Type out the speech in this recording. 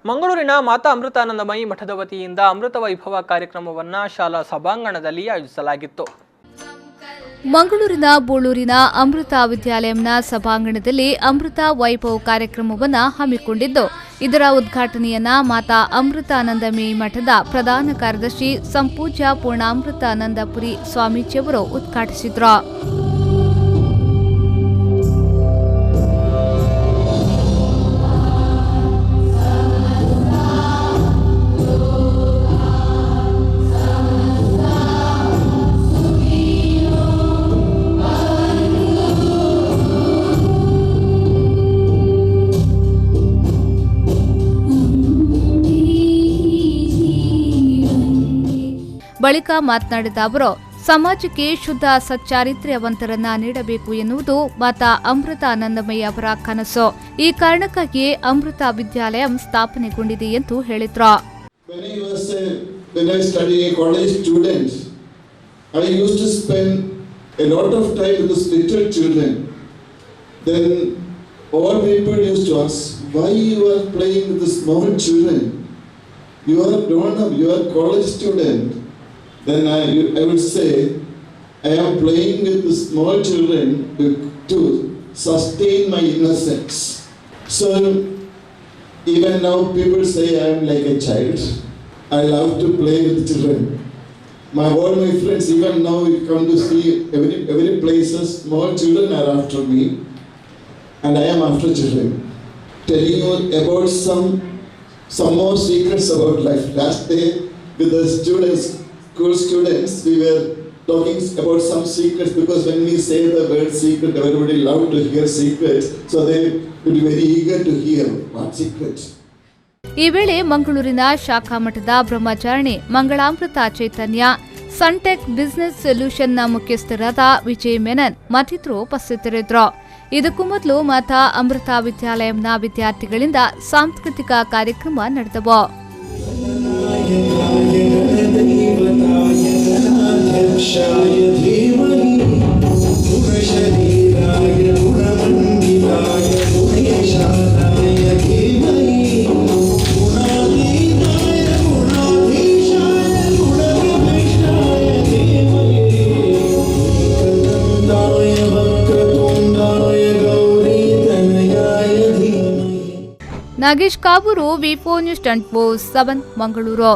ಮಂಗಳೂರಿನ ಮಾತಾ ಅಮೃತಾನಂದಮಯಿ ಮಠದ ವತಿಯಿಂದ ಅಮೃತ ವೈಭವ ಕಾರ್ಯಕ್ರಮವನ್ನು ಶಾಲಾ ಸಭಾಂಗಣದಲ್ಲಿ ಆಯೋಜಿಸಲಾಗಿತ್ತು. ಮಂಗಳೂರಿನ ಬೂಳೂರಿನ ಅಮೃತ ವಿದ್ಯಾಲಯಂನ ಸಭಾಂಗಣದಲ್ಲಿ ಅಮೃತ ವೈಭವ ಕಾರ್ಯಕ್ರಮವನ್ನು ಹಮ್ಮಿಕೊಂಡಿದ್ದು, ಇದರ ಉದ್ಘಾಟನೆಯನ್ನ ಮಾತಾ ಅಮೃತಾನಂದಮಯಿ ಮಠದ ಪ್ರಧಾನ ಕಾರ್ಯದರ್ಶಿ ಸಂಪೂಜ್ಯ ಪೂರ್ಣಾಮೃತಾನಂದಪುರಿ ಸ್ವಾಮೀಜಿಯವರು ಉದ್ಘಾಟಿಸಿದರು. ಬಳಿಕ ಮಾತನಾಡಿದ ಅವರು, ಸಮಾಜಕ್ಕೆ ಶುದ್ಧ ಸಚ್ಚಾರಿತ್ರ್ಯವಂತರನ್ನ ನೀಡಬೇಕು ಎನ್ನುವುದು ಮಾತಾ ಅಮೃತಾನಂದಮಯಿ ಅವರ ಕನಸು. ಈ ಕಾರಣಕ್ಕಾಗಿಯೇ ಅಮೃತ ವಿದ್ಯಾಲಯ ಸ್ಥಾಪನೆಗೊಂಡಿದೆ ಎಂದು ಹೇಳಿದ್ರು. When I studied a college student, I used to spend a lot of time with the little children. Then all people used to ask, why you are playing with the small children? You are grown up, you are college student. Then I would say, I am playing with the small children to sustain my innocence. So even now people say I am like a child. I love to play with children. All my friends, even now you come to see every places, small children are after me, and I am after children. Telling you about some more secrets about life. Last day with the students, school students, we were talking about some secrets, because when we say the word secret, everybody love to hear secrets, so they will be very eager to hear what secrets. ಈ ವೇಳೆ ಮಂಗಳೂರಿನ ಶಾಖಾ ಮಠದ ಬ್ರಹ್ಮಚಾರಿಣಿ ಮಂಗಳಾಮೃತ ಚೈತನ್ಯ, Sunteck business ಸೊಲ್ಯೂಷನ್ನ ಮುಖ್ಯಸ್ಥರಾದ ವಿಜಯ್ ಮೆನನ್ ಮತ್ತಿತರರು ಉಪಸ್ಥಿತರಿದ್ದರು. ಇದಕ್ಕೂ ಮೊದಲು ಮಾತಾ ಅಮೃತ ವಿದ್ಯಾಲಯಂನ ವಿದ್ಯಾರ್ಥಿಗಳಿಂದ ಸಾಂಸ್ಕೃತಿಕ ಕಾರ್ಯಕ್ರಮ ನಡೆದವು. ನಾಗೇಶ್ ಕಾಬೂರು, ವಿ4 ನ್ಯೂಸ್ 24/7 ಮಂಗಳೂರು.